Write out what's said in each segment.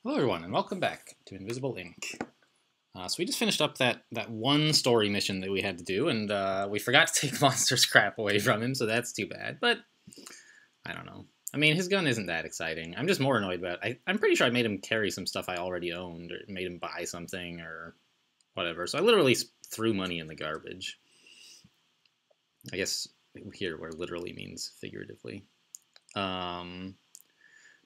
Hello everyone, and welcome back to Invisible Inc. So we just finished up that one story mission that we had to do, and we forgot to take Monster Scrap away from him, so that's too bad. But I don't know. I mean, his gun isn't that exciting. I'm just more annoyed about it. I'm pretty sure I made him carry some stuff I already owned, or made him buy something, or whatever. So I literally threw money in the garbage. I guess here where literally means figuratively.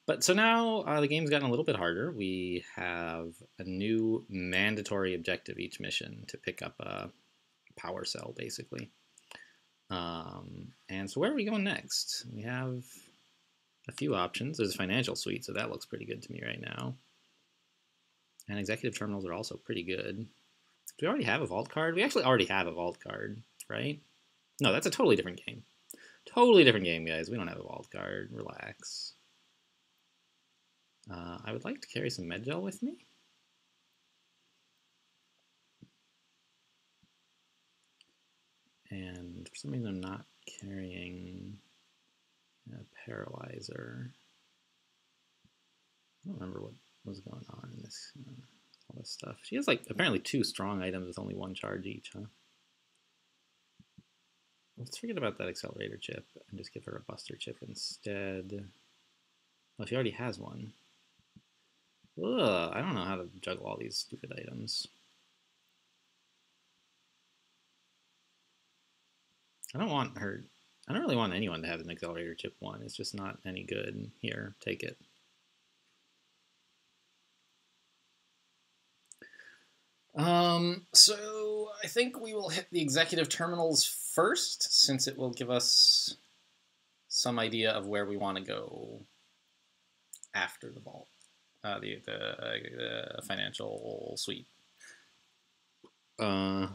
But so now the game's gotten a little bit harder. We have a new mandatory objective each mission to pick up a power cell, basically. And so where are we going next? We have a few options. There's a financial suite, so that looks pretty good to me right now. And executive terminals are also pretty good. Do we already have a vault card? We actually already have a vault card, right? No, that's a totally different game. Totally different game, guys. We don't have a vault card. Relax. I would like to carry some med gel with me. And for some reason I'm not carrying a paralyzer. I don't remember what was going on in this, all this stuff. She has like apparently 2 strong items with only 1 charge each, huh? Let's forget about that accelerator chip and just give her a buster chip instead. Oh, she already has one. Ugh, I don't know how to juggle all these stupid items. I don't really want anyone to have an accelerator chip 1. It's just not any good. Here, take it. So I think we will hit the executive terminals first, since it will give us some idea of where we want to go after the vault, the financial suite. We're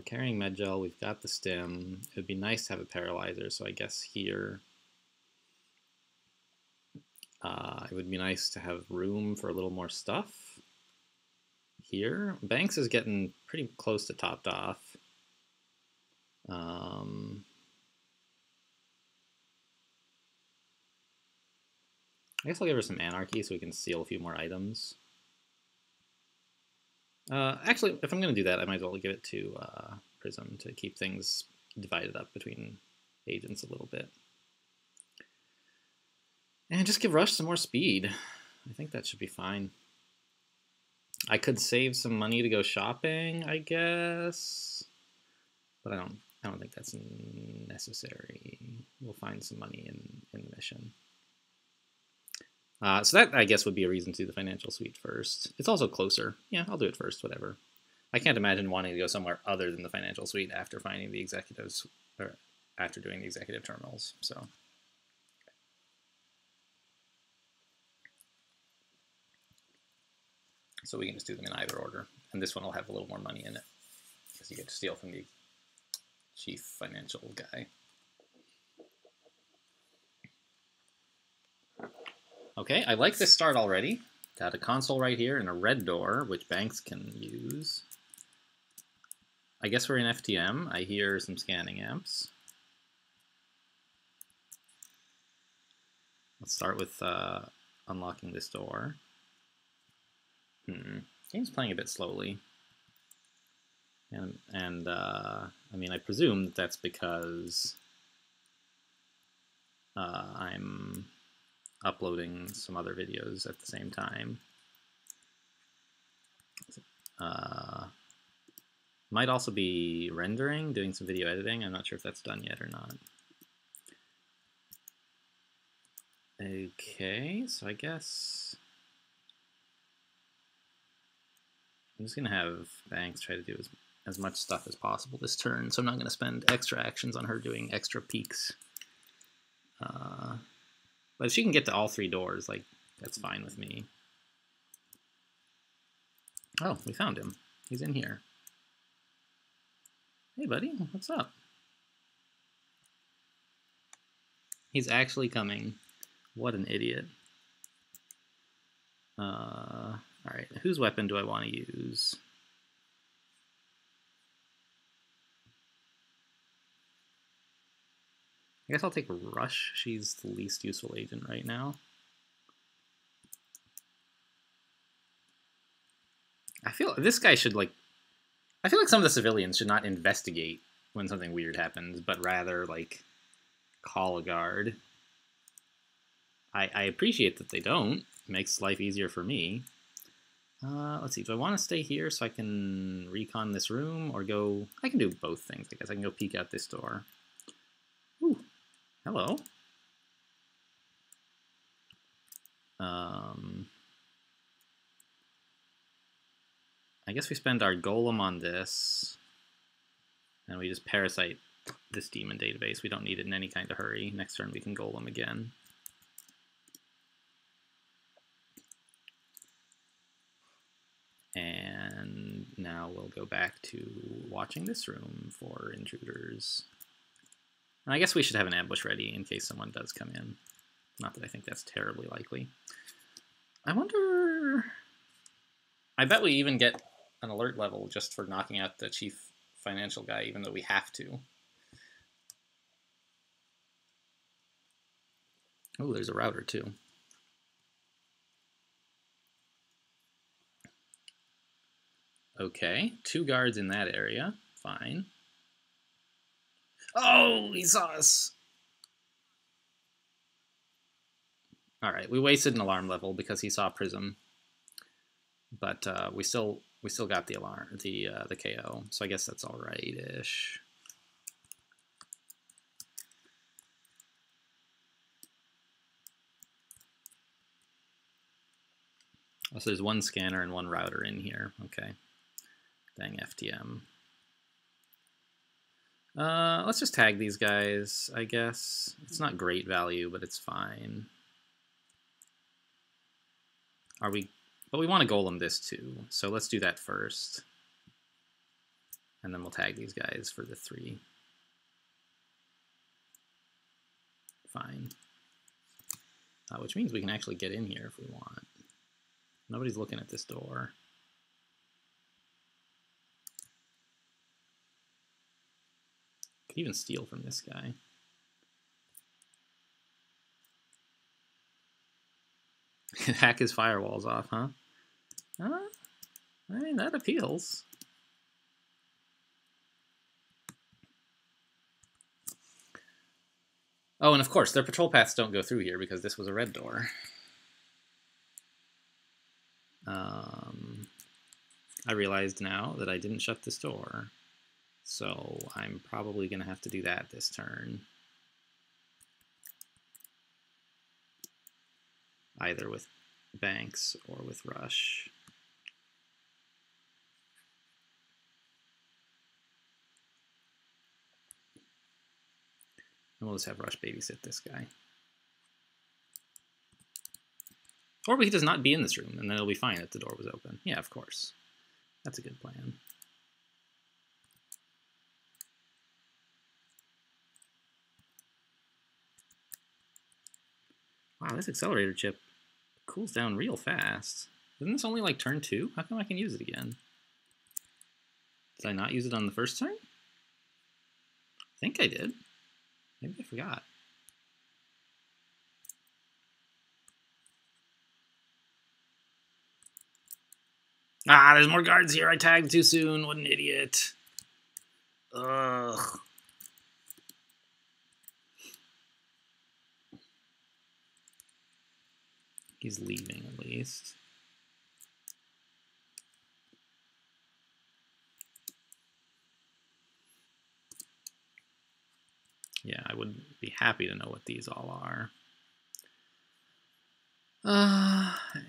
carrying Medgel. We've got the stim. It would be nice to have a paralyzer, so I guess here it would be nice to have room for a little more stuff. Here, Banks is getting pretty close to topped off. I guess I'll give her some Anarchy so we can steal a few more items. Actually, if I'm going to do that, I might as well give it to Prism to keep things divided up between agents a little bit. And just give Rush some more speed. I think that should be fine. I could save some money to go shopping, I guess. But I don't think that's necessary. We'll find some money in the mission. So that, I guess, would be a reason to do the financial suite first. It's also closer. Yeah, I'll do it first, whatever. I can't imagine wanting to go somewhere other than the financial suite after finding the executives, or after doing the executive terminals, so. So we can just do them in either order. And this one will have a little more money in it, because you get to steal from the chief financial guy. Okay, I like this start already. Got a console right here and a red door, which Banks can use. I guess we're in FTM. I hear some scanning amps. Let's start with unlocking this door. Game's playing a bit slowly. And I mean, I presume that's because I'm uploading some other videos at the same time. Might also be rendering, doing some video editing. I'm not sure if that's done yet or not. Okay, so I guess I'm just going to have Banks try to do as much stuff as possible this turn, so I'm not going to spend extra actions on her doing extra peeks. But if she can get to all 3 doors, like, that's fine with me. Oh, we found him. He's in here. Hey, buddy, what's up? He's actually coming. What an idiot. Alright, whose weapon do I want to use? I guess I'll take Rush. She's the least useful agent right now. I feel this guy should, like... I feel like some of the civilians should not investigate when something weird happens, but rather, like, call a guard. I appreciate that they don't. It makes life easier for me. Let's see. Do I want to stay here so I can recon this room, or go... I can do both things, I guess. I can go peek out this door. Ooh. Hello. I guess we spend our golem on this, and we just parasite this demon database. We don't need it in any kind of hurry. Next turn we can golem again. And now we'll go back to watching this room for intruders. And I guess we should have an ambush ready in case someone does come in. Not that I think that's terribly likely. I wonder... I bet we even get an alert level just for knocking out the chief financial guy, even though we have to. Oh, there's a router too. Okay, 2 guards in that area. Fine. Oh, he saw us! Alright, we wasted an alarm level because he saw Prism. But we still got the alarm, the KO, so I guess that's alright-ish. Oh, so there's 1 scanner and 1 router in here. Okay. Dang FTM. Let's just tag these guys, I guess. It's not great value, but it's fine. Are we... But we want to golem this too, so let's do that first. And then we'll tag these guys for the 3. Fine. Which means we can actually get in here if we want. Nobody's looking at this door. Could even steal from this guy. Hack his firewalls off, huh? I mean, that appeals. Oh, and of course, their patrol paths don't go through here because this was a red door. I realized now that I didn't shut this door, so I'm probably going to have to do that this turn. Either with Banks or with Rush. And we'll just have Rush babysit this guy. Or he does not be in this room, and then it'll be fine if the door was open. Yeah, of course. That's a good plan. Wow, this accelerator chip cools down real fast. Isn't this only like turn 2? How come I can use it again? Did I not use it on the first turn? I think I did. Maybe I forgot. Ah, there's more guards here. I tagged too soon. What an idiot. Ugh. He's leaving at least. Yeah, I would be happy to know what these all are.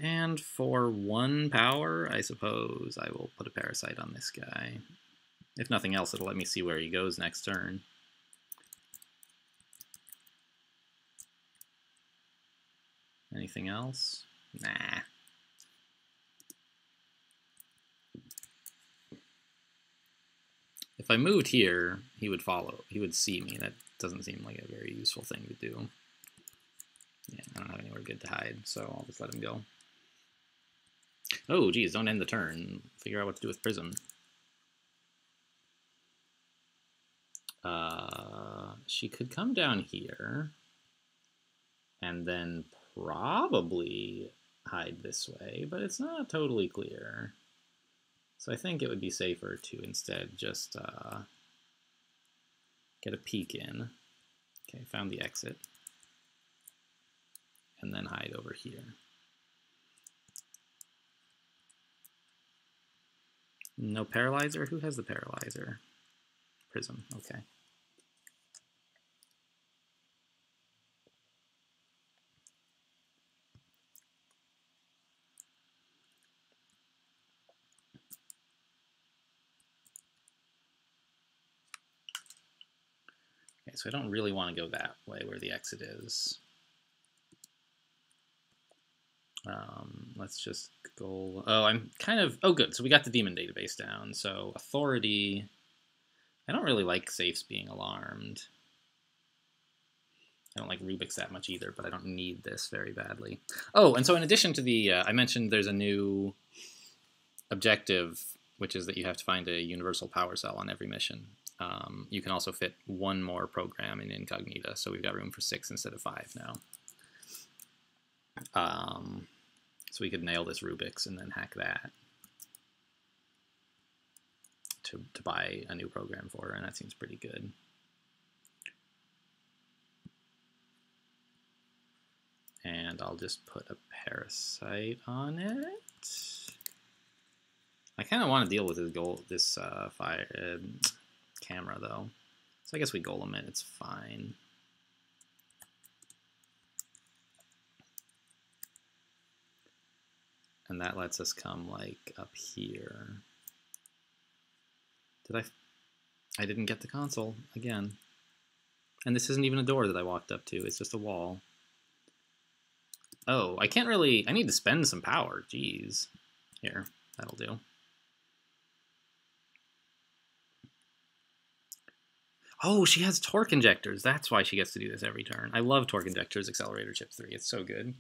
And for 1 power, I suppose I will put a parasite on this guy. If nothing else, it'll let me see where he goes next turn. Anything else? Nah. If I moved here, he would follow. He would see me. That doesn't seem like a very useful thing to do. Yeah, I don't have anywhere good to hide, so I'll just let him go. Oh, geez, don't end the turn. Figure out what to do with Prism. She could come down here and then probably hide this way, but it's not totally clear. So I think it would be safer to instead just get a peek in. Okay, found the exit. And then hide over here. No paralyzer? Who has the paralyzer? Prism, okay. Okay, so I don't really want to go that way where the exit is. Let's just go. Oh, I'm kind of. Oh, good. So we got the demon database down. So authority. I don't really like safes being alarmed. I don't like Rubik's that much either, but I don't need this very badly. Oh, and so in addition to the, I mentioned there's a new objective, which is that you have to find a universal power cell on every mission. You can also fit one more program in Incognita, so we've got room for 6 instead of 5 now. So we could nail this Rubik's and then hack that to buy a new program for her, and that seems pretty good. And I'll just put a parasite on it. I kind of want to deal with this camera though, so I guess we golem it. It's fine. And that lets us come like up here. I didn't get the console again. And this isn't even a door that I walked up to, it's just a wall. Oh, I can't really, I need to spend some power, jeez. Here, that'll do. Oh, she has torque injectors, that's why she gets to do this every turn. I love torque injectors, Accelerator Chip 3, it's so good.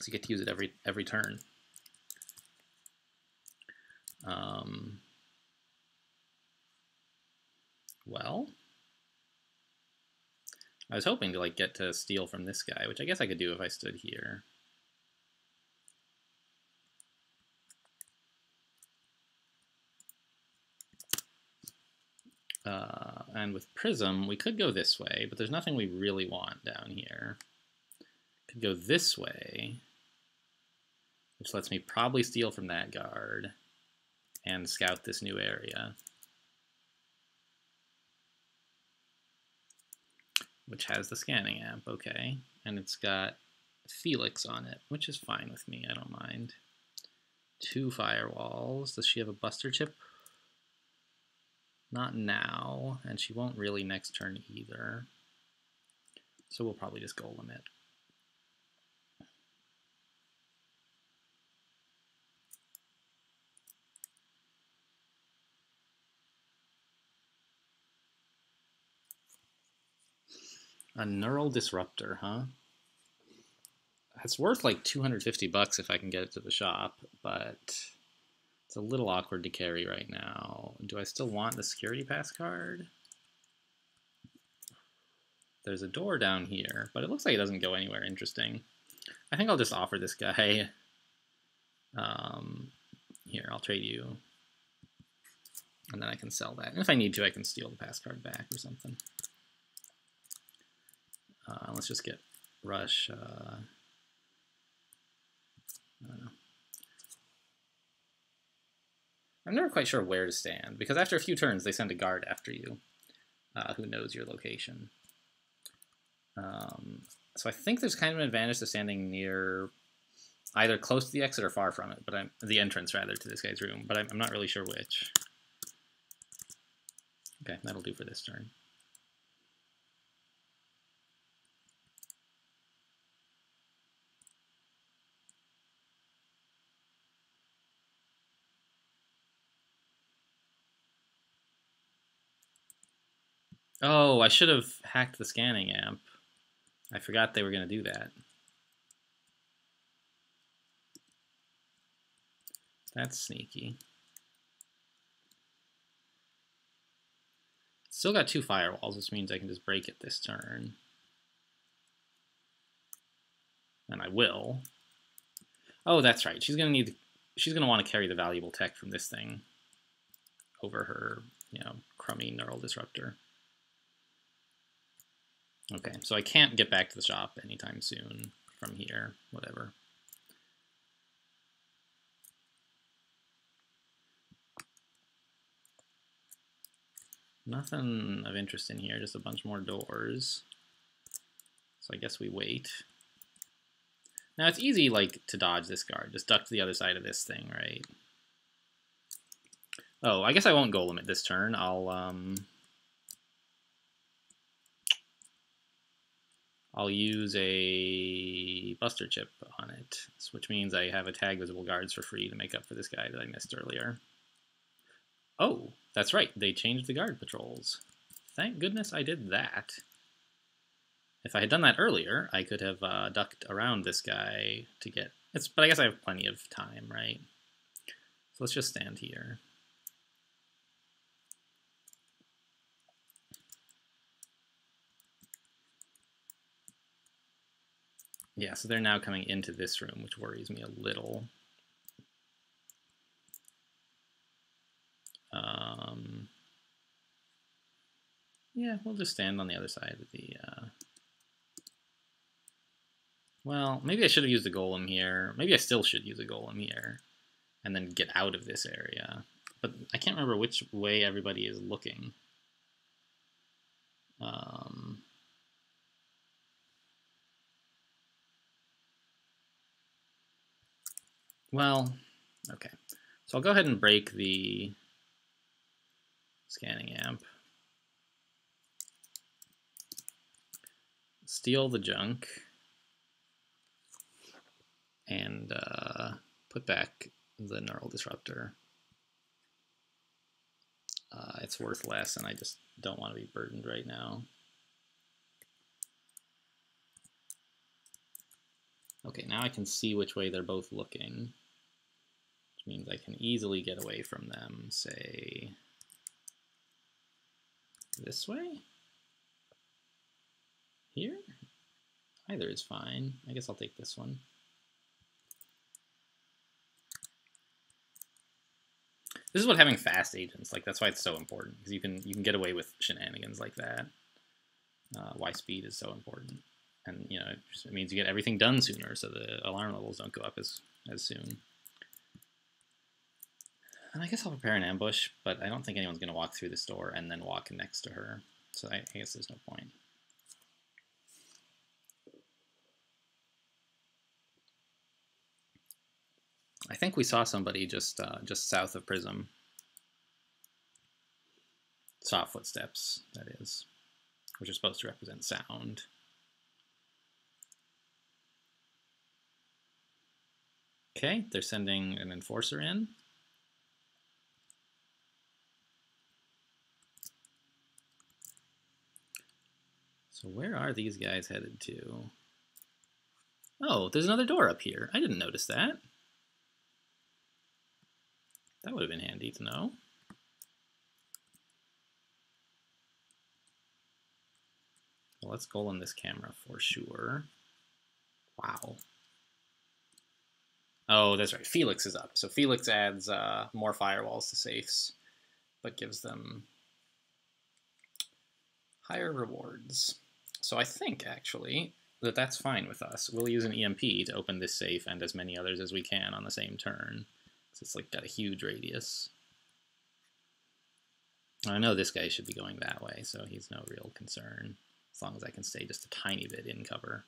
So you get to use it every turn. Well, I was hoping to like get to steal from this guy, which I guess I could do if I stood here. And with Prism, we could go this way, but there's nothing we really want down here. Could go this way, which lets me probably steal from that guard and scout this new area, which has the scanning amp, okay. And it's got Felix on it, which is fine with me, I don't mind. 2 firewalls. Does she have a buster chip? Not now, and she won't really next turn either. So we'll probably just golem it. A neural disruptor, huh? It's worth like 250 bucks if I can get it to the shop, but it's a little awkward to carry right now. Do I still want the security pass card? There's a door down here, but it looks like it doesn't go anywhere interesting. I think I'll just offer this guy. Here, I'll trade you. And then I can sell that. And if I need to, I can steal the pass card back or something. Let's just get Rush. I don't know. I'm never quite sure where to stand, because after a few turns, they send a guard after you who knows your location. So I think there's kind of an advantage to standing near either close to the exit or far from it, but the entrance rather to this guy's room, but I'm not really sure which. Okay, that'll do for this turn. Oh, I should have hacked the scanning amp. I forgot they were going to do that. That's sneaky. Still got 2 firewalls, which means I can just break it this turn. And I will. Oh, that's right. She's going to need she's going to want to carry the valuable tech from this thing over her, you know, crummy neural disruptor. Okay, so I can't get back to the shop anytime soon from here, whatever. Nothing of interest in here, just a bunch more doors. So I guess we wait. Now it's easy, like, to dodge this guard. Just duck to the other side of this thing, right? Oh, I guess I won't golem it this turn. I'll use a Buster Chip on it, which means I have a tag visible guards for free to make up for this guy that I missed earlier. Oh, that's right. They changed the guard patrols. Thank goodness I did that. If I had done that earlier, I could have ducked around this guy to get... But I guess I have plenty of time, right? So let's just stand here. Yeah, so they're now coming into this room, which worries me a little. Yeah, we'll just stand on the other side of the... Well, maybe I should have used a golem here. Maybe I still should use a golem here and then get out of this area. But I can't remember which way everybody is looking. Well, okay. So I'll go ahead and break the scanning amp. Steal the junk. And put back the neural disruptor. It's worth less, and I just don't want to be burdened right now. Okay, now I can see which way they're both looking, which means I can easily get away from them, say, this way? Here? Either is fine. I guess I'll take this one. This is what having fast agents, like, that's why it's so important, because you can get away with shenanigans like that. Why speed is so important. And, you know, it means you get everything done sooner, so the alarm levels don't go up as soon. And I guess I'll prepare an ambush, but I don't think anyone's going to walk through this door and then walk next to her. So I guess there's no point. I think we saw somebody just south of Prism. Saw footsteps, that is, which are supposed to represent sound. Okay, they're sending an enforcer in. So where are these guys headed to? Oh, there's another door up here. I didn't notice that. That would have been handy to know. Well, let's golem this camera for sure. Wow. Oh, that's right. Felix is up. So Felix adds more firewalls to safes, but gives them higher rewards. So I think, actually, that that's fine with us. We'll use an EMP to open this safe and as many others as we can on the same turn. So it's like got a huge radius. I know this guy should be going that way, so he's no real concern, as long as I can stay just a tiny bit in cover.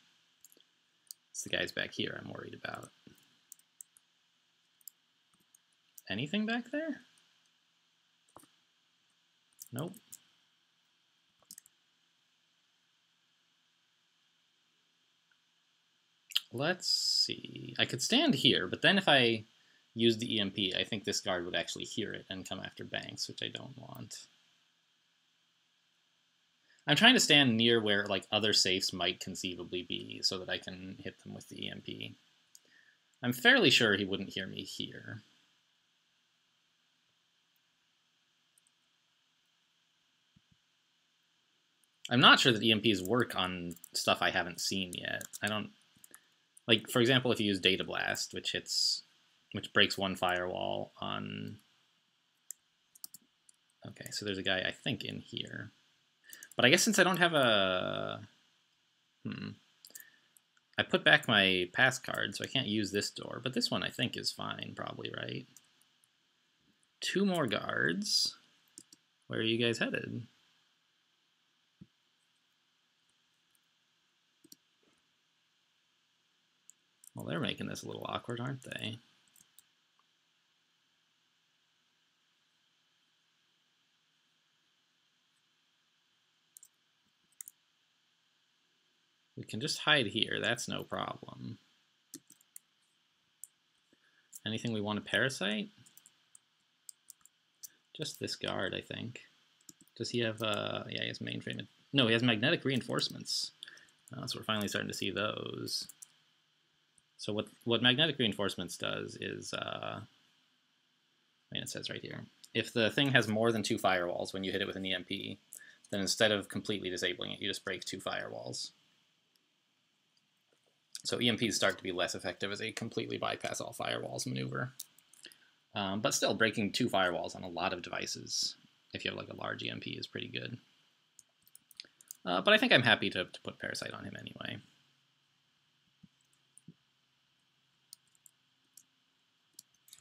It's the guys back here I'm worried about. Anything back there? Nope. Let's see. I could stand here, but then if I use the EMP, I think this guard would actually hear it and come after Banks, which I don't want. I'm trying to stand near where like other safes might conceivably be so that I can hit them with the EMP. I'm fairly sure he wouldn't hear me here. I'm not sure that EMPs work on stuff I haven't seen yet. I don't... Like, for example, if you use Data Blast, which hits which breaks one firewall on... Okay, so there's a guy, I think, in here. But I guess since I don't have a... I put back my pass card, so I can't use this door. But this one, I think, is fine, probably, right? 2 more guards. Where are you guys headed? Well, they're making this a little awkward, aren't they? We can just hide here. That's no problem. Anything we want to parasite? Just this guard, I think. Does he have, yeah, he has mainframe. No, he has magnetic reinforcements. So we're finally starting to see those. So what magnetic reinforcements does is, I mean, it says right here, if the thing has more than 2 firewalls when you hit it with an EMP, then instead of completely disabling it, you just break 2 firewalls. So EMPs start to be less effective as a completely bypass all firewalls maneuver. But still, breaking 2 firewalls on a lot of devices, if you have like a large EMP, is pretty good. But I think I'm happy to put Parasite on him anyway.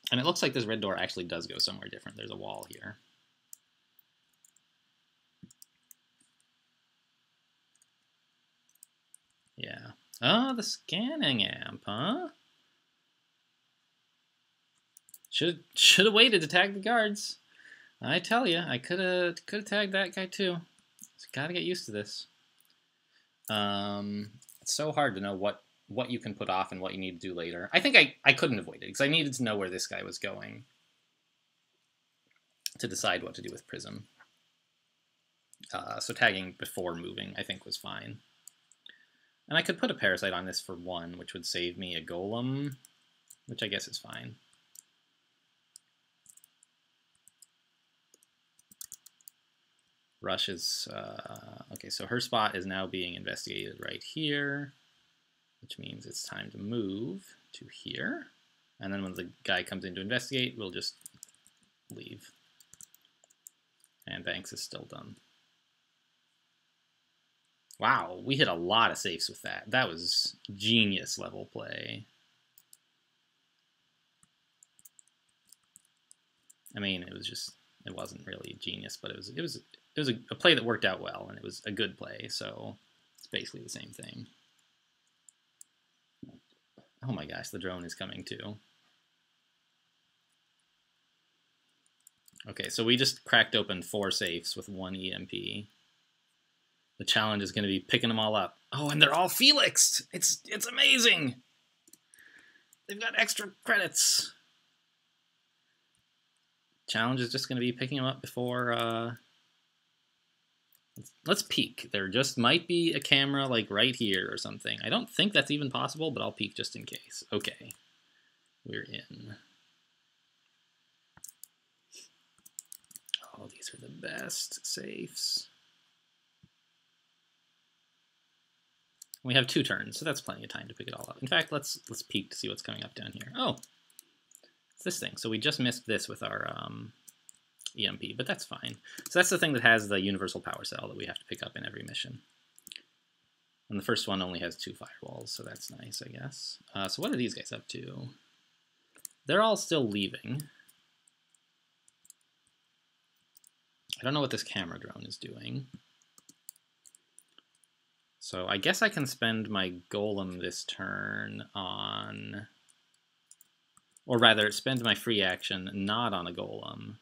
And it looks like this red door actually does go somewhere different. There's a wall here. Yeah. Oh, the scanning amp, huh? Should have waited to tag the guards. I tell you, I could have tagged that guy too. Just gotta get used to this. It's so hard to know what you can put off and what you need to do later. I think I couldn't have waited because I needed to know where this guy was going to decide what to do with Prism. So tagging before moving, I think, was fine. And I could put a Parasite on this for 1, which would save me a Golem, which I guess is fine. Rush is, okay, so her spot is now being investigated right here, which means it's time to move to here. And then when the guy comes in to investigate, we'll just leave. And Banks is still done. Wow, we hit a lot of safes with that. That was genius level play. I mean, it wasn't really genius, but it was a play that worked out well, and it was a good play, so it's basically the same thing. Oh my gosh, the drone is coming too. Okay, so we just cracked open 4 safes with 1 EMP. The challenge is going to be picking them all up. Oh, and they're all Felixed! It's amazing! They've got extra credits. Challenge is just going to be picking them up before, let's peek. There just might be a camera, like, right here or something. I don't think that's even possible, but I'll peek just in case. Okay. We're in. Oh, these are the best safes. We have 2 turns, so that's plenty of time to pick it all up. In fact, let's peek to see what's coming up down here. Oh, it's this thing. So we just missed this with our EMP, but that's fine. So that's the thing that has the universal power cell that we have to pick up in every mission. And the first one only has 2 firewalls, so that's nice, I guess. So what are these guys up to? They're all still leaving. I don't know what this camera drone is doing. So I guess I can spend my Golem this turn on, or rather spend my free action not on a Golem.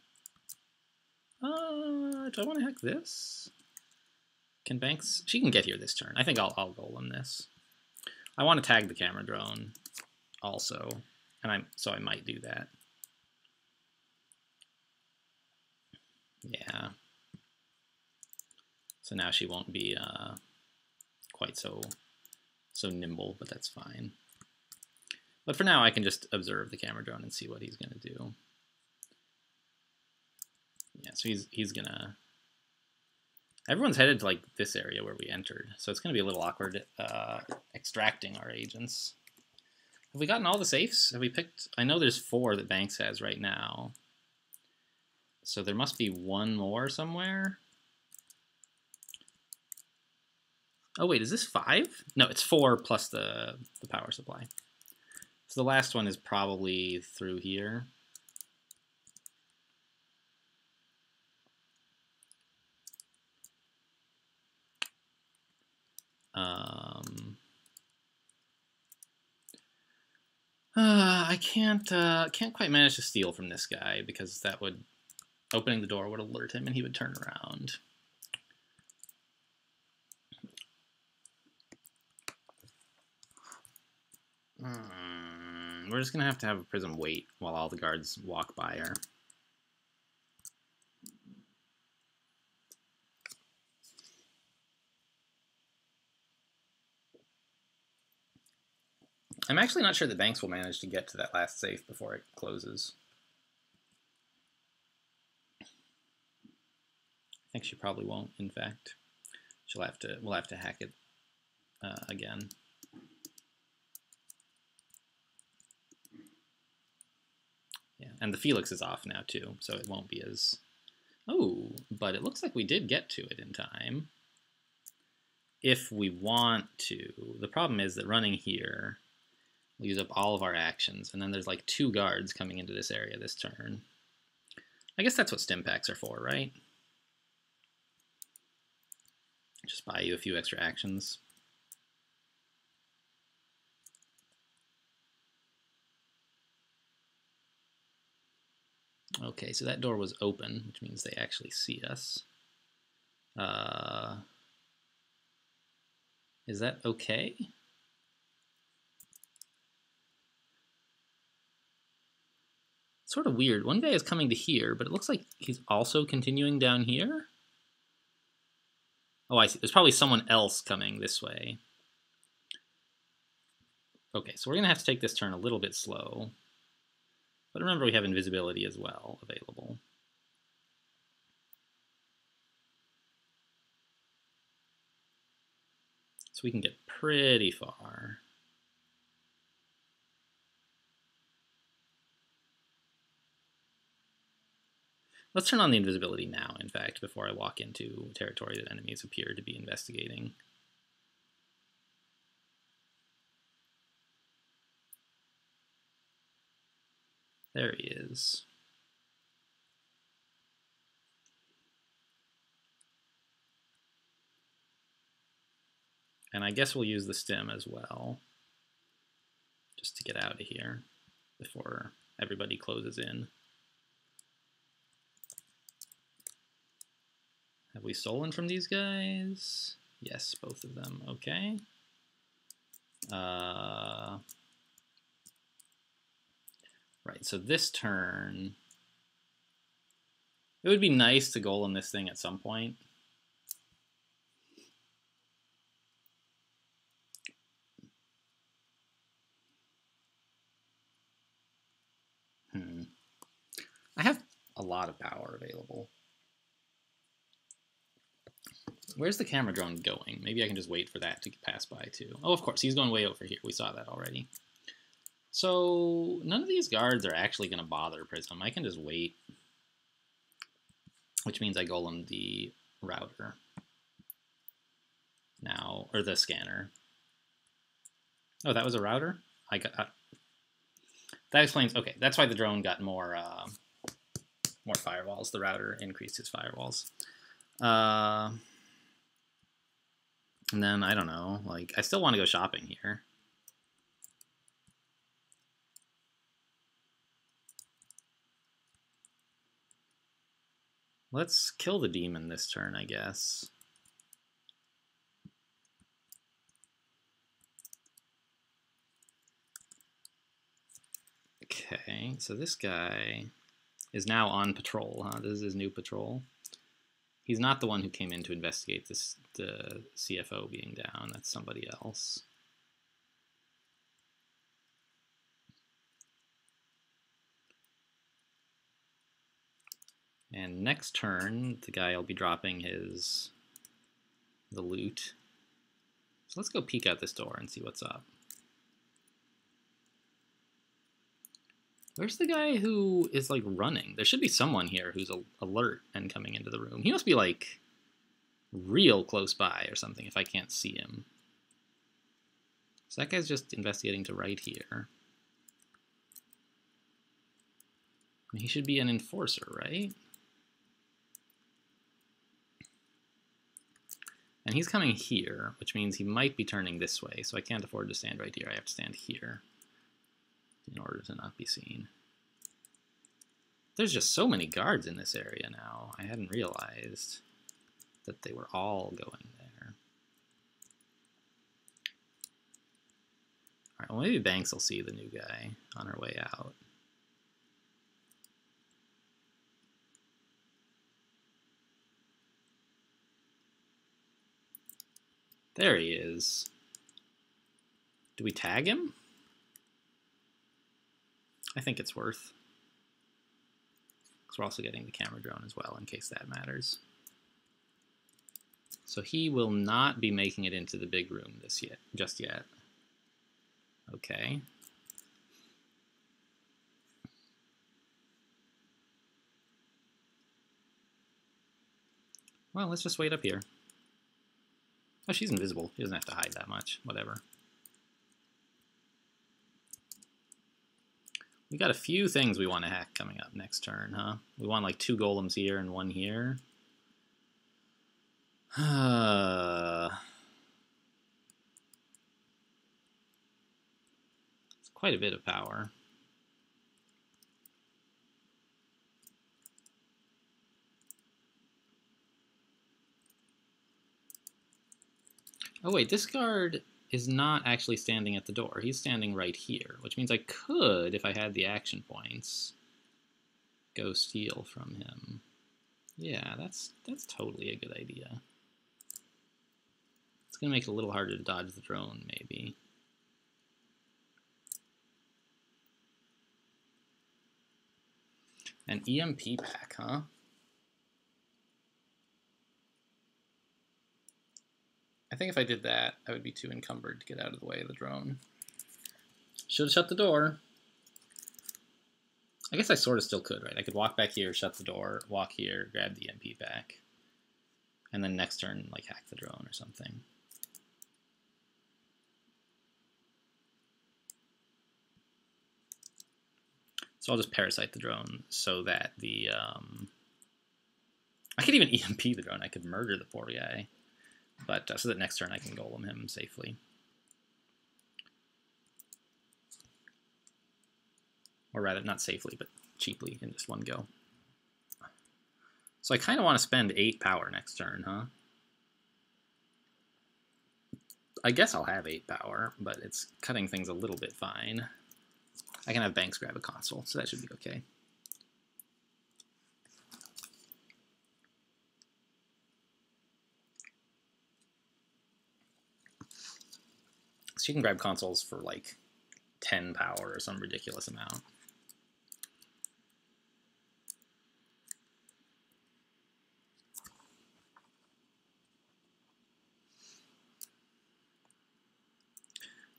Do I want to hack this? Can Banks? She can get here this turn. I think I'll Golem this. I want to tag the camera drone also, and so I might do that. Yeah. So now she won't be quite so nimble, but that's fine. But for now, I can just observe the camera drone and see what he's going to do. Yeah, so he's going to... Everyone's headed to, like, this area where we entered, so it's going to be a little awkward extracting our agents. Have we gotten all the safes? Have we picked? I know there's 4 that Banks has right now. So there must be 1 more somewhere. Oh wait, is this 5? No, it's 4 plus the power supply. So the last one is probably through here. I can't quite manage to steal from this guy because that would, opening the door would alert him and he would turn around. We're just gonna have to have a Prism wait while all the guards walk by her. I'm actually not sure that Banks will manage to get to that last safe before it closes. I think she probably won't, in fact. We'll have to hack it again. Yeah, and the Felix is off now too, so it won't be as... Oh, but it looks like we did get to it in time. If we want to. The problem is that running here will use up all of our actions, and then there's like 2 guards coming into this area this turn. I guess that's what stim packs are for, right? Just buy you a few extra actions. Okay, so that door was open, which means they actually see us. Is that okay? It's sort of weird. One guy is coming to here, but it looks like he's also continuing down here. Oh, I see. There's probably someone else coming this way. Okay, so we're going to have to take this turn a little bit slow. But remember, we have invisibility as well available. So we can get pretty far. Let's turn on the invisibility now, in fact, before I walk into territory that enemies appear to be investigating. There he is. And I guess we'll use the stim as well, just to get out of here before everybody closes in. Have we stolen from these guys? Yes, both of them. Okay. Right, so this turn, it would be nice to golem this thing at some point. I have a lot of power available. Where's the camera drone going? Maybe I can just wait for that to pass by too. Oh, of course, he's going way over here. We saw that already. So none of these guards are actually going to bother Prism. I can just wait, which means I golem the router now, or the scanner. Oh, that was a router? I got that explains. Okay, that's why the drone got more firewalls. The router increased his firewalls. And then I don't know. Like, I still want to go shopping here. Let's kill the demon this turn, I guess. Okay, so this guy is now on patrol, huh? This is his new patrol. He's not the one who came in to investigate this, the CFO being down. That's somebody else. And next turn, the guy will be dropping the loot. So let's go peek out this door and see what's up. Where's the guy who is, like, running? There should be someone here who's alert and coming into the room. He must be, like, real close by or something if I can't see him. So that guy's just investigating to right here. He should be an enforcer, right? And he's coming here, which means he might be turning this way, so I can't afford to stand right here. I have to stand here in order to not be seen. There's just so many guards in this area now. I hadn't realized that they were all going there. Alright, well maybe Banks will see the new guy on her way out. There he is. Do we tag him? I think it's worth. Because we're also getting the camera drone as well, in case that matters. So he will not be making it into the big room just yet. Okay. Well, let's just wait up here. Oh, she's invisible. She doesn't have to hide that much. Whatever. We got a few things we want to hack coming up next turn, huh? We want like 2 golems here and 1 here. It's quite a bit of power. Oh wait, this guard is not actually standing at the door. He's standing right here, which means I could, if I had the action points, go steal from him. Yeah, that's totally a good idea. It's going to make it a little harder to dodge the drone, maybe. An EMP pack, huh? I think if I did that, I would be too encumbered to get out of the way of the drone. Should have shut the door. I guess I sort of still could, right? I could walk back here, shut the door, walk here, grab the EMP pack, and then next turn, like, hack the drone or something. So I'll just parasite the drone so that the... I could even EMP the drone. I could murder the poor guy. But so that next turn I can golem him safely. Or rather, not safely, but cheaply in just one go. So I kind of want to spend 8 power next turn, huh? I guess I'll have 8 power, but it's cutting things a little bit fine. I can have Banks grab a console, so that should be okay. So you can grab consoles for like 10 power or some ridiculous amount.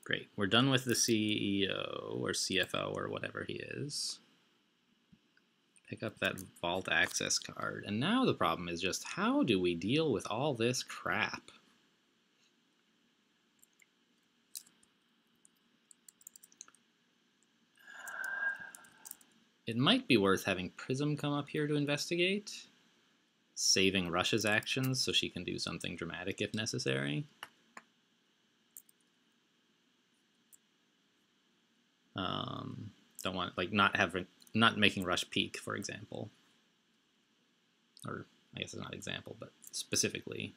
Great, we're done with the CEO or CFO or whatever he is. Pick up that Vault Access card. And now the problem is just how do we deal with all this crap? It might be worth having Prism come up here to investigate, saving Rush's actions so she can do something dramatic if necessary. Don't want, like, not making Rush peak, for example. Or I guess it's not example, but specifically.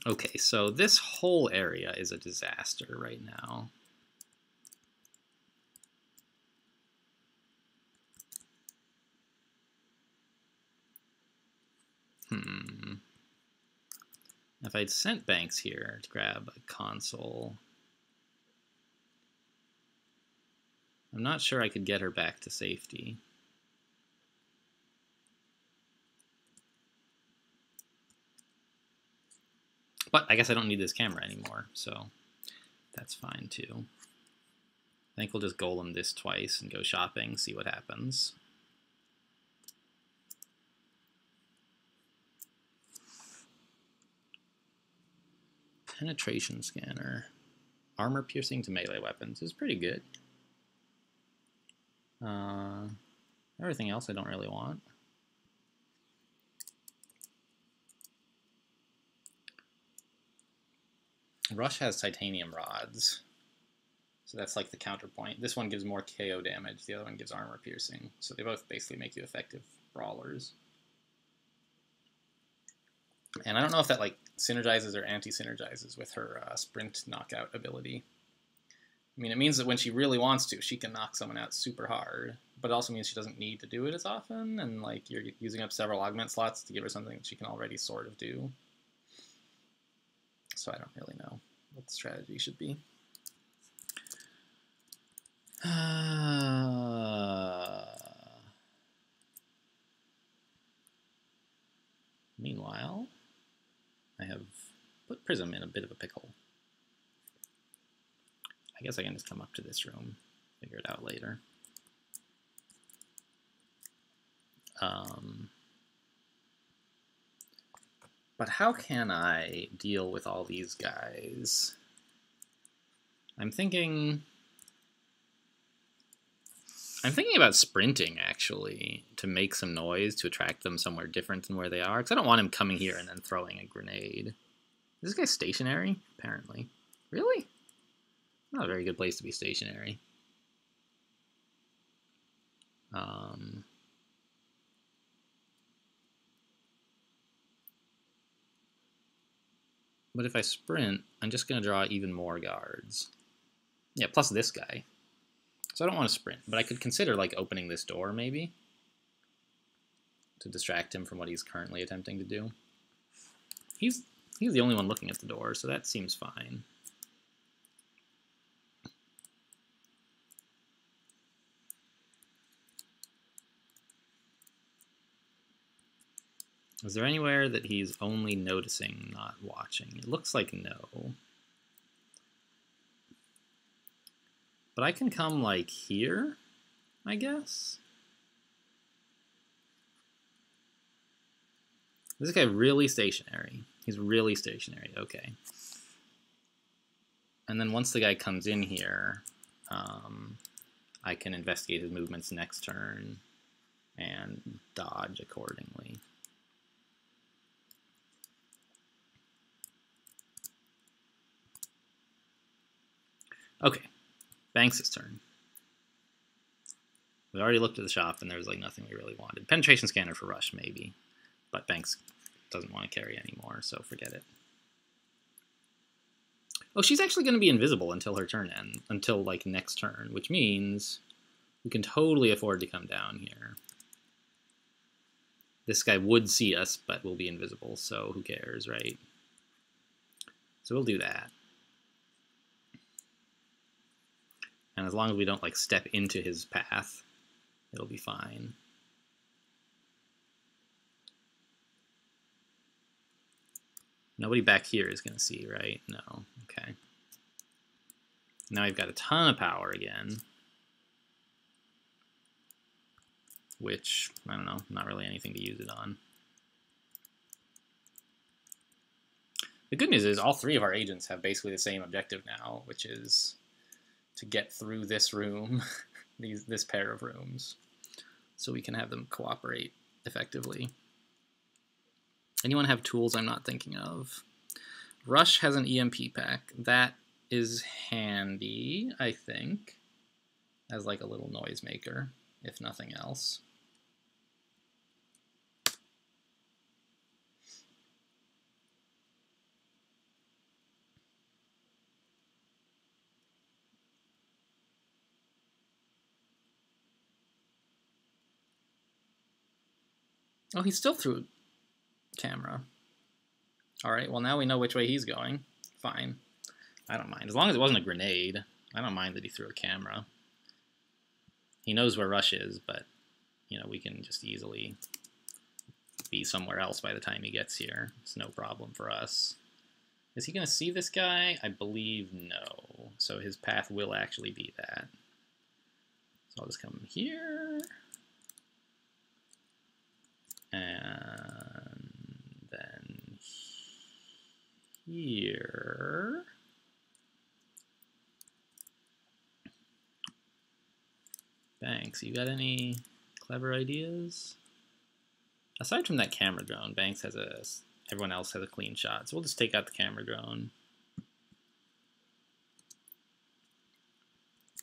Okay, so this whole area is a disaster right now. If I'd sent Banks here to grab a console, I'm not sure I could get her back to safety. But I guess I don't need this camera anymore, so that's fine too. I think we'll just golem this twice and go shopping, see what happens. Penetration scanner. Armor piercing to melee weapons is pretty good. Everything else I don't really want. Rush has titanium rods, so that's like the counterpoint. This one gives more KO damage, the other one gives armor piercing, so they both basically make you effective brawlers. And I don't know if that like synergizes or anti-synergizes with her sprint knockout ability. I mean, it means that when she really wants to, she can knock someone out super hard, but it also means she doesn't need to do it as often, and like you're using up several augment slots to give her something that she can already sort of do. So I don't really know what the strategy should be. Meanwhile, I have put Prism in a bit of a pickle. I guess I can just come up to this room, figure it out later. But how can I deal with all these guys? I'm thinking about sprinting, actually, to make some noise, to attract them somewhere different than where they are, because I don't want him coming here and then throwing a grenade. Is this guy stationary? Apparently. Really? Not a very good place to be stationary. But if I sprint, I'm just going to draw even more guards. Yeah, plus this guy. So I don't want to sprint, but I could consider like opening this door maybe to distract him from what he's currently attempting to do. He's the only one looking at the door, so that seems fine. Is there anywhere that he's only noticing, not watching? It looks like no. But I can come, like, here, I guess? Is this guy really stationary? He's really stationary, okay. And then once the guy comes in here, I can investigate his movements next turn and dodge accordingly. Okay, Banks' turn. We already looked at the shop and there was like nothing we really wanted. Penetration scanner for Rush, maybe. But Banks doesn't want to carry anymore, so forget it. Oh, she's actually going to be invisible until her turn ends, until like next turn, which means we can totally afford to come down here. This guy would see us, but will be invisible, so who cares, right? So we'll do that. And as long as we don't like step into his path, it'll be fine. Nobody back here is going to see, right? No. Okay. Now I've got a ton of power again. Which, I don't know, not really anything to use it on. The good news is all three of our agents have basically the same objective now, which is to get through this room, this pair of rooms, so we can have them cooperate effectively. Anyone have tools I'm not thinking of? Rush has an EMP pack. That is handy, I think, as like a little noisemaker, if nothing else. Oh, he's still through camera. Alright, well now we know which way he's going. Fine. I don't mind. As long as it wasn't a grenade, I don't mind that he threw a camera. He knows where Rush is, but, you know, we can just easily be somewhere else by the time he gets here. It's no problem for us. Is he going to see this guy? I believe no. So his path will actually be that. So I'll just come here. And then here. Banks, you got any clever ideas? Aside from that camera drone, Banks has everyone else has a clean shot. So we'll just take out the camera drone.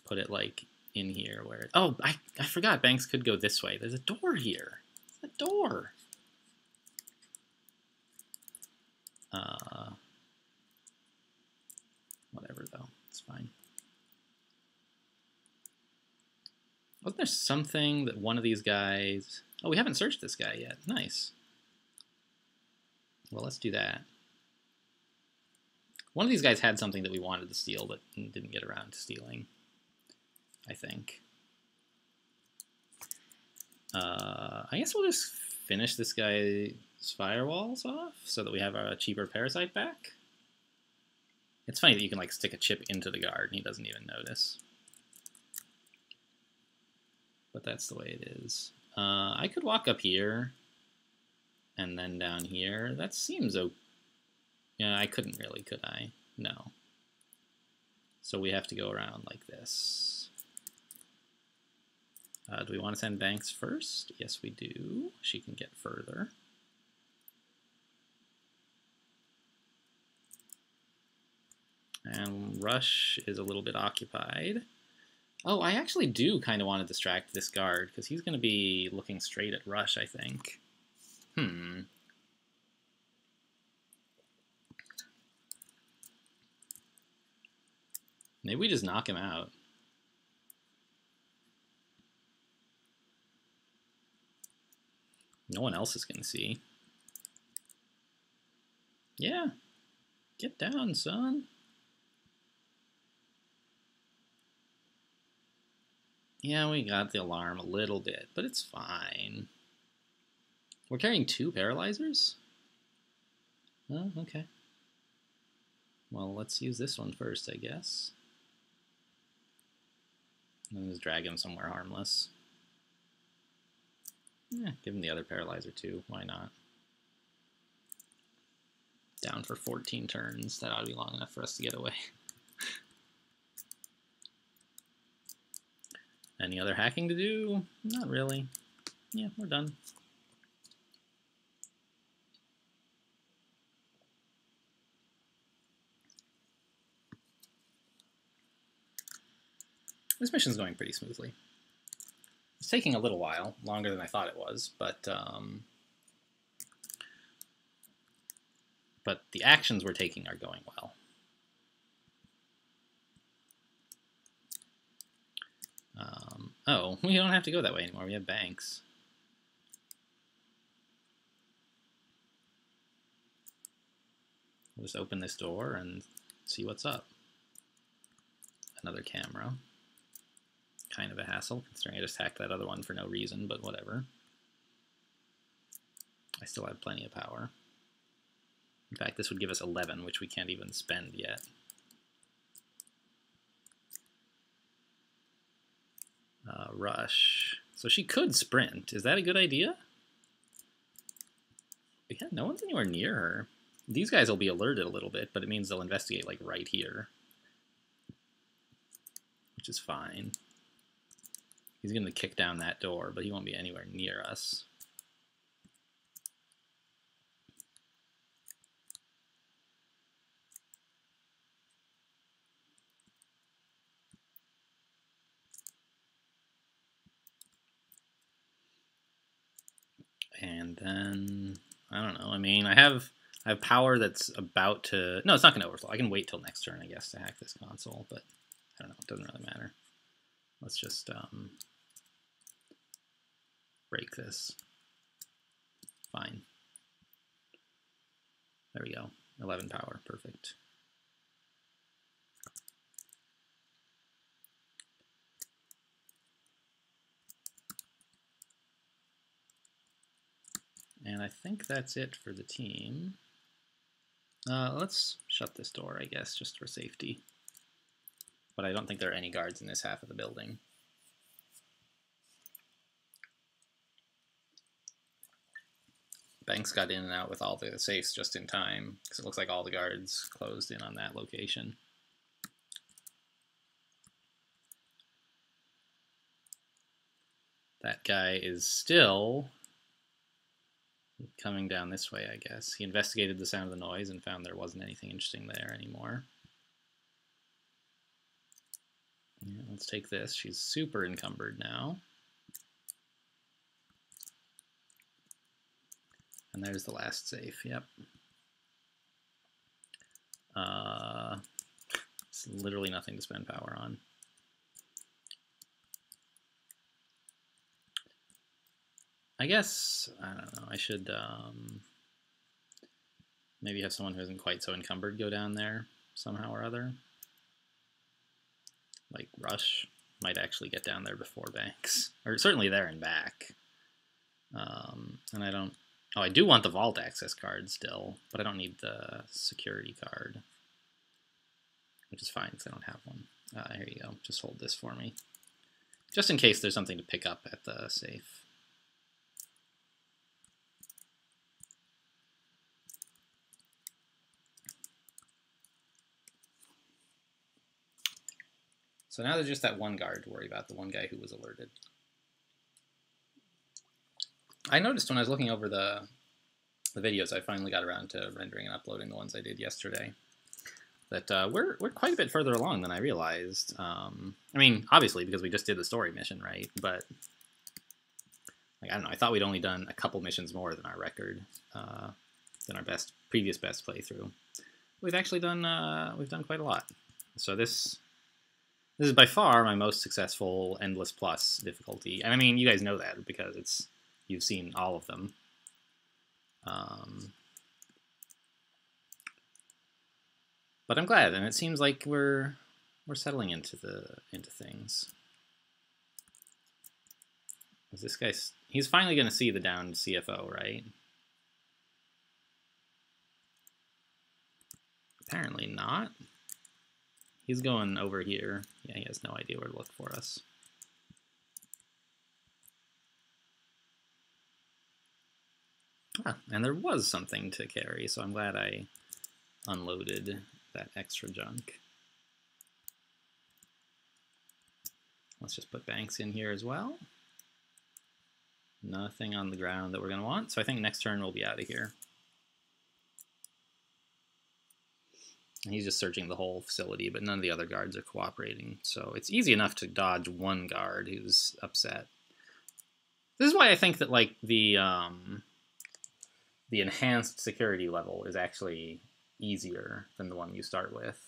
Put it like in here where, oh, I forgot Banks could go this way. There's a door here. A door. Whatever though, it's fine. Wasn't there something that one of these guys... Oh, we haven't searched this guy yet. Nice. Well, let's do that. One of these guys had something that we wanted to steal but didn't get around to stealing, I think. I guess we'll just finish this guy's firewalls off so that we have a cheaper parasite back. It's funny that you can like stick a chip into the guard and he doesn't even notice. But that's the way it is. I could walk up here and then down here. That seems okay. Yeah, I couldn't really, could I? No. So we have to go around like this. Do we want to send Banks first? Yes, we do. She can get further. And Rush is a little bit occupied. Oh, I actually do kind of want to distract this guard, because he's going to be looking straight at Rush, I think. Maybe we just knock him out. No one else is going to see. Yeah. Get down, son. Yeah, we got the alarm a little bit, but it's fine. We're carrying 2 paralyzers? Oh, okay. Well, let's use this one first, I guess. And then just drag him somewhere harmless. Yeah, give him the other paralyzer too. Why not? Down for 14 turns. That ought to be long enough for us to get away. Any other hacking to do? Not really. Yeah, we're done. This mission's going pretty smoothly. It's taking a little while, longer than I thought it was, but the actions we're taking are going well. Oh, we don't have to go that way anymore. We have Banks. We'll just open this door and see what's up. Another camera. Kind of a hassle, considering I just hacked that other one for no reason, but whatever. I still have plenty of power. In fact, this would give us 11, which we can't even spend yet. Rush. So she could sprint. Is that a good idea? Yeah, no one's anywhere near her. These guys will be alerted a little bit, but it means they'll investigate like right here. Which is fine. He's going to kick down that door, but he won't be anywhere near us. And then, I don't know, I mean, I have power that's about to... No, it's not going to overflow. I can wait till next turn, I guess, to hack this console, but I don't know, it doesn't really matter. Let's just break this. Fine. There we go. 11 power, perfect. And I think that's it for the team. Let's shut this door, I guess, just for safety. But I don't think there are any guards in this half of the building. Banks got in and out with all the safes just in time, because it looks like all the guards closed in on that location. That guy is still coming down this way, I guess. He investigated the sound of the noise and found there wasn't anything interesting there anymore. Yeah, let's take this. She's super encumbered now. And there's the last safe, yep. It's literally nothing to spend power on. I guess, I don't know, I should maybe have someone who isn't quite so encumbered go down there somehow or other. Like Rush might actually get down there before Banks. Or certainly there and back. And I don't... Oh, I do want the vault access card still, but I don't need the security card. Which is fine, because I don't have one. Here you go. Just hold this for me. Just in case there's something to pick up at the safe. So now there's just that one guard to worry about, the one guy who was alerted. I noticed when I was looking over the videos, I finally got around to rendering and uploading the ones I did yesterday, that we're quite a bit further along than I realized. I mean, obviously, because we just did the story mission, right? But, like, I don't know, I thought we'd only done a couple missions more than our record, than our previous best playthrough. We've actually done, we've done quite a lot. So this is by far my most successful Endless Plus difficulty. And I mean, you guys know that because you've seen all of them. But I'm glad, and it seems like we're settling into things. Is this guy? He's finally going to see the downed CFO, right? Apparently not. He's going over here. Yeah, he has no idea where to look for us. Ah, and there was something to carry, so I'm glad I unloaded that extra junk. Let's just put Banks in here as well. Nothing on the ground that we're going to want, so I think next turn we'll be out of here. And he's just searching the whole facility, but none of the other guards are cooperating, so it's easy enough to dodge one guard who's upset. This is why I think that, like, the enhanced security level is actually easier than the one you start with,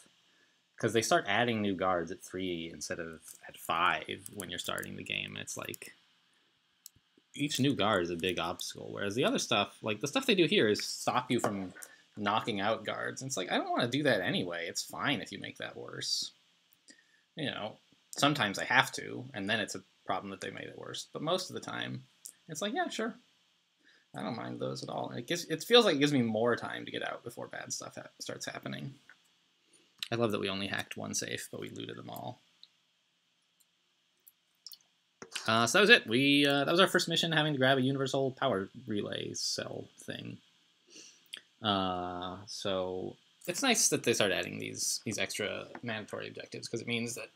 because they start adding new guards at 3 instead of at 5 when you're starting the game. It's like each new guard is a big obstacle, whereas the other stuff, like the stuff they do here, is stop you from knocking out guards. And it's like, I don't want to do that anyway. It's fine if you make that worse. You know, sometimes I have to, and then it's a problem that they made it worse. But most of the time, it's like, yeah, sure. I don't mind those at all. It feels like it gives me more time to get out before bad stuff starts happening. I love that we only hacked one safe, but we looted them all. So that was it. That was our first mission, having to grab a universal power relay cell thing. So it's nice that they start adding these extra mandatory objectives, because it means that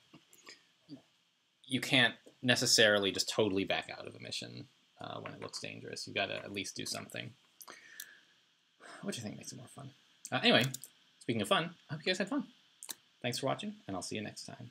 you can't necessarily just totally back out of a mission when it looks dangerous. You've got to at least do something, which I think makes it more fun. Anyway, speaking of fun, I hope you guys had fun. Thanks for watching, and I'll see you next time.